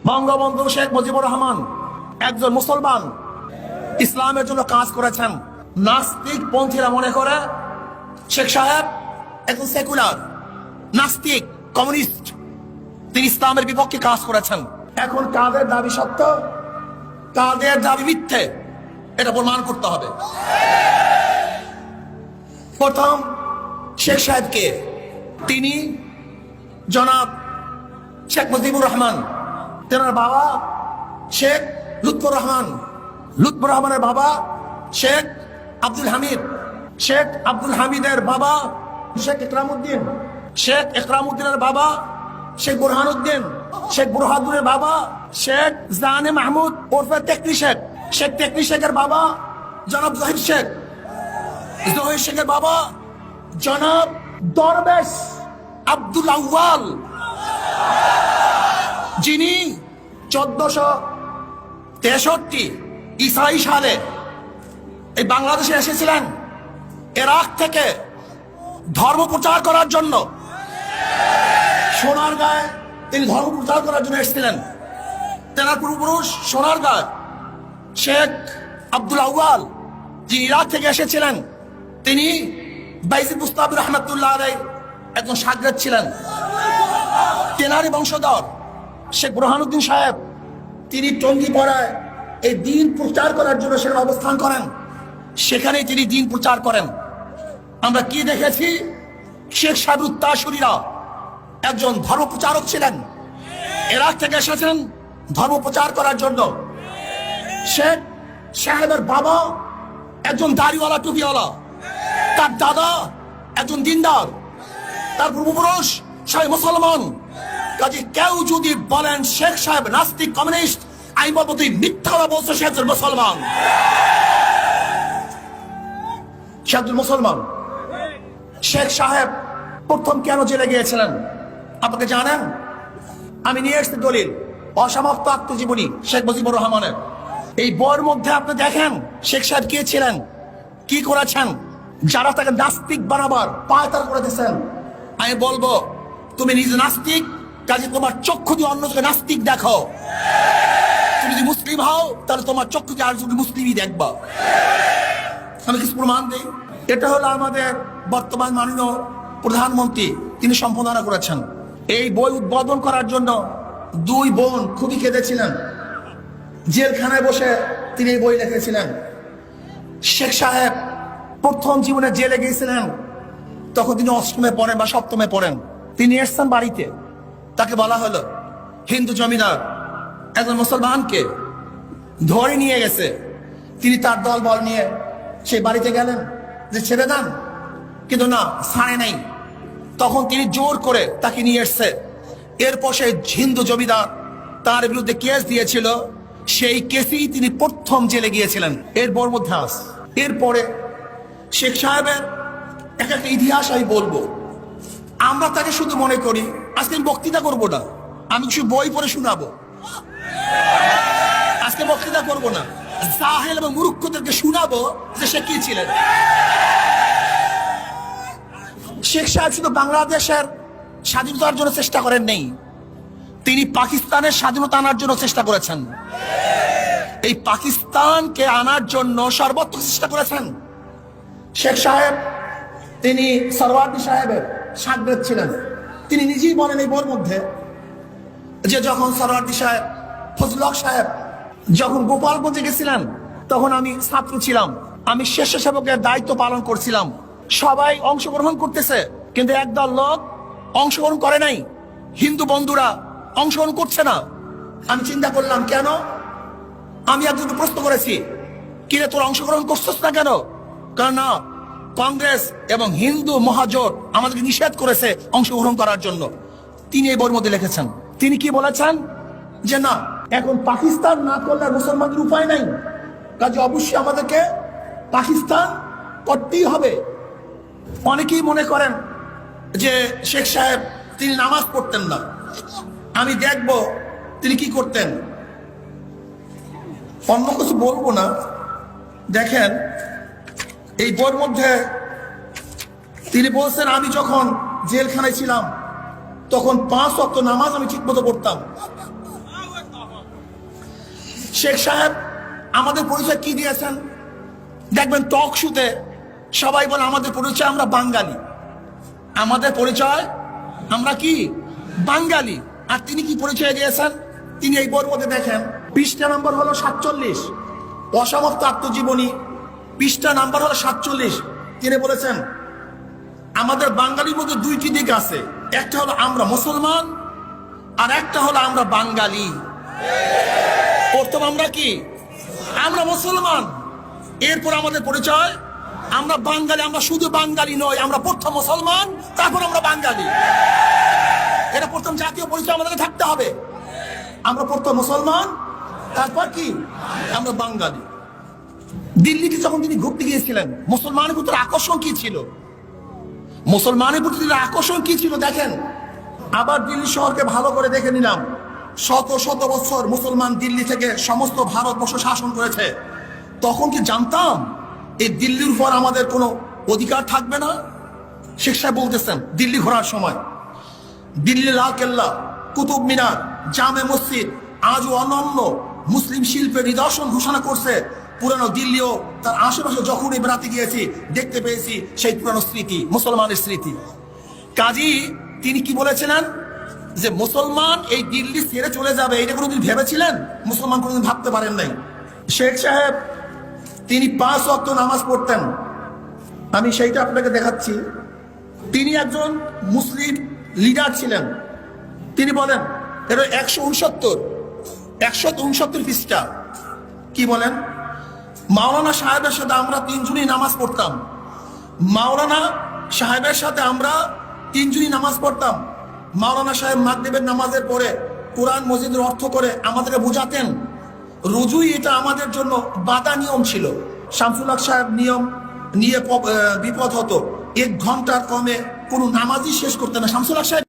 বঙ্গবন্ধু শেখ মুজিবুর রহমান একজন মুসলমান, ইসলামের জন্য কাজ করেছেন। নাস্তিক পন্থীরা মনে করে শেখ সাহেব একজন সেকুলার, নাস্তিক, কমিউনিস্ট, তিনি ইসলামের বিপক্ষে কাজ করেছেন। এখন কাদের দাবি সত্য, কাদের দাবি মিথ্যে, এটা প্রমাণ করতে হবে। প্রথম শেখ সাহেবকে, তিনি জনাব শেখ মুজিবুর রহমান, তেনার বাবা শেখ লুৎফর রহমান, লুৎফর রহমানের বাবা শেখ আব্দুল হামিদ, শেখ আব্দুল হামিদের বাবা শেখ ইকরামউদ্দিন, শেখ ইকরামউদ্দিনের বাবা শেখ বুরহানুদ্দিন, শেখ বুরহানুদ্দিনের বাবা শেখ জানে মাহমুদ ওরফে টেকনি শেখ, শেখ টেকনি শেখের বাবা জনাব জহির শেখ, জহির শেখের বাবা জনাব দরবেশ আব্দুল আউয়াল, যিনি 1463 ঈসাই সালে এই বাংলাদেশে এসেছিলেন ইরাক থেকে ধর্ম প্রচার করার জন্য। সোনারগাঁয়ে তিনি ধর্ম প্রচার করার জন্য এসেছিলেন। তেনার পূর্বপুরুষ সোনারগাঁয় শেখ আব্দুল আউয়াল, যিনি ইরাক থেকে এসেছিলেন, তিনি বাইজিদ বুস্তামি রহমাতুল্লাহ আলাইহি একজন শাগরেদ ছিলেন। তেনারই বংশধর শেখ বুরহানুদ্দিন সাহেব, তিনি টঙ্গীপাড়ায় এই দিন প্রচার করার জন্য সেখানে অবস্থান করেন, সেখানেই তিনি দিন প্রচার করেন। আমরা কি দেখেছি, শেখ সাহেবের উত্তরসূরিরা একজন ধর্ম প্রচারক ছিলেন, ইরাক থেকে এসেছেন ধর্ম প্রচার করার জন্য। শেখ সাহেবের বাবা একজন দাড়িওয়ালা, টুপিওয়ালা, তার দাদা একজন দিনদার, তার পূর্বপুরুষ সবাই মুসলমান। কাজে কেউ যদি বলেন শেখ সাহেব নাস্তিক, কমিউনিস্ট, আমি বলবো তুই মিথ্যা বলছো, সে একজন মুসলমান, সে একজন মুসলমান। শেখ সাহেব প্রথম কেন জেলে গিয়েছিলেন আপনাকে জানেন? আমি নিয়ে এসেছি দলিল, অসমাপ্ত আত্মজীবনী শেখ মুজিবুর রহমানের। এই বইয়ের মধ্যে আপনি দেখেন শেখ সাহেব কে ছিলেন, কি করেছেন, যারা তাকে নাস্তিক বানাবার পায়তারা করে দিচ্ছেন। আমি বলবো তুমি নিজে নাস্তিক, কাজে তোমার চক্ষু দিয়ে অন্যকে নাস্তিক দেখো। তুমি যদি মুসলিম হও তাহলে তোমার চক্ষু দিয়ে আর মুসলিমই দেখবা। আমি কিছু প্রমাণ দিই। এটা হলো আমাদের বর্তমান মাননীয় প্রধানমন্ত্রী, তিনি সম্পাদনা করেছেন। এই বই উদ্বোধন করার জন্য দুই বোন খুবই কেঁদেছিলেন, জেলখানায় বসে তিনি এই বই লিখেছিলেন। শেখ সাহেব প্রথম জীবনে জেলে গিয়েছিলেন, তখন তিনি অষ্টমে পড়েন বা সপ্তমে পড়েন। তিনি এসছেন বাড়িতে, তাকে বলা হলো হিন্দু জমিদার একজন মুসলমানকে ধরে নিয়ে গেছে। তিনি তার দল বল নিয়ে সেই বাড়িতে গেলেন যে ছেড়ে দেন, কিন্তু না, ছাড়ে নাই। তখন তিনি জোর করে তাকে নিয়ে এসছে। এরপর সেই হিন্দু জমিদার তার বিরুদ্ধে কেস দিয়েছিল, সেই কেসেই তিনি প্রথম জেলে গিয়েছিলেন। এরপর মধ্যে এরপরে শেখ সাহেবের একটা ইতিহাস আমি বলবো। আমরা তাকে শুধু মনে করি, আজকে আমি বক্তৃতা করবো না, আমি কিছু বই পড়ে শোনাবো। আজকে বক্তৃতা করবো না, জাহেল এবং মূর্খদেরকে শোনাবো যে সে কি ছিলেন। শেখ সাহেব শুধু বাংলাদেশের স্বাধীনতার জন্য চেষ্টা করেন নেই, তিনি পাকিস্তানের স্বাধীনতা আনার জন্য চেষ্টা করেছেন। এই পাকিস্তানকে আনার জন্য সর্বোত্তম চেষ্টা করেছেন। শেখ সাহেব তিনি সরওয়ার্দী সাহেবের শাগরেদ ছিলেন। তিনি নিজেই বলেন এই বইয়ের মধ্যে যে যখন সরওয়ার্দী সাহেব, ফজলুল হক সাহেব যখন গোপালগঞ্জে গেছিলেন, তখন আমি ছাত্র ছিলাম, আমি স্বেচ্ছাসেবকের দায়িত্ব পালন করছিলাম। সবাই অংশগ্রহণ করতেছে, কিন্তু একদল লোক অংশগ্রহণ করে নাই, হিন্দু বন্ধুরা অংশগ্রহণ করছে না। আমি চিন্তা করলাম কেন? আমি একজনকে প্রশ্ন করেছি, কিরে তোর অংশগ্রহণ করছিস না কেন? কারণ না, কংগ্রেস এবং হিন্দু মহাজোট আমাদেরকে নিষেধ করেছে অংশগ্রহণ করার জন্য। তিনি এই বইয়ের মধ্যে লিখেছেন। তিনি কি বলেছেন যে না, এখন পাকিস্তান না করলে মুসলমানদের উপায় নাই, কাজে অবশ্যই আমাদেরকে পাকিস্তান করতেই হবে। অনেকেই মনে করেন যে শেখ সাহেব তিনি নামাজ পড়তেন না। আমি দেখব তিনি কি করতেন, অন্য কিছু বলবো না। দেখেন এই বইয়ের মধ্যে তিনি বলছেন, আমি যখন জেলখানায় ছিলাম তখন 5 ওয়াক্ত নামাজ আমি ঠিক মতো পড়তাম। শেখ সাহেব আমাদের পরিচয় কি দিয়েছেন? দেখবেন টক শুতে সবাই বলে আমাদের পরিচয় আমরা বাঙালি, আমাদের পরিচয় আমরা কি বাঙালি। আর তিনি কি পরিচয় দিয়েছেন? তিনি এই বইয়ের মধ্যে দেখেন পৃষ্ঠা নম্বর হলো 47, অসমাপ্ত আত্মজীবনী, পৃষ্ঠা নাম্বার হলো 47। তিনি বলেছেন আমাদের বাঙালির মধ্যে দুইটি দিক আছে, একটা হলো আমরা মুসলমান আর একটা হলো আমরা বাঙালি। প্রথম আমরা কি? আমরা মুসলমান, এরপর আমাদের পরিচয় আমরা বাঙালি। আমরা শুধু বাঙালি নয়, আমরা প্রথম মুসলমান, তারপর আমরা বাঙালি। এটা প্রথম জাতীয় পরিচয় আমাদের থাকতে হবে। আমরা প্রথম মুসলমান, তারপর কি আমরা বাঙালি। দিল্লিতে যখন তিনি ঘুরতে গিয়েছিলেন, মুসলমানের প্রতি আকর্ষণ কি ছিল? মুসলমানের প্রতি আকর্ষণ কি ছিল দেখেন। আবার দিল্লি শহরকে ভালো করে দেখে নিলাম, শত শত বছর মুসলমান দিল্লি থেকে সমস্ত ভারতবর্ষ শাসন করেছে। তখন কি জানতাম এই দিল্লির উপর আমাদের কোনো অধিকার থাকবে না? শেখ সাহেব বলতেছেন দিল্লি ঘোরার সময়, দিল্লি লাল কেল্লা, কুতুব মিনার, জামে মসজিদ আজও অনন্য মুসলিম শিল্পের নিদর্শন ঘোষণা করছে। পুরানো দিল্লিও তার আশেপাশে যখনই বেড়াতে গিয়েছি দেখতে পেয়েছি সেই পুরানো স্মৃতি, মুসলমানের স্মৃতি। কাজী তিনি কি বলেছিলেন যে মুসলমান এই দিল্লি ছেড়ে চলে যাবে, এটা কোনোদিন ভেবেছিলেন? মুসলমান কোনোদিন ভাবতে পারেন নাই। শেখ সাহেব তিনি 5 ওয়াক্ত নামাজ পড়তেন, আমি সেইটা আপনাকে দেখাচ্ছি। তিনি একজন মুসলিম লিডার ছিলেন। তিনি বলেন, এটা 169 পৃষ্ঠা। কি বলেন? মাওলানা সাহেবের সাথে আমরা 3 জনই নামাজ পড়তাম। মাওলানা সাহেবের সাথে আমরা 3 জনই নামাজ পড়তাম। মাওলানা সাহেব মাগরিবের নামাজের পরে কোরআন মজিদের অর্থ করে আমাদেরকে বোঝাতেন। রোজই এটা আমাদের জন্য বাধা নিয়ম ছিল। শামসুল হক সাহেব নিয়ম নিয়ে বিপদ হতো, 1 ঘন্টার কমে কোনো নামাজই শেষ করতেন না শামসুল হক সাহেব।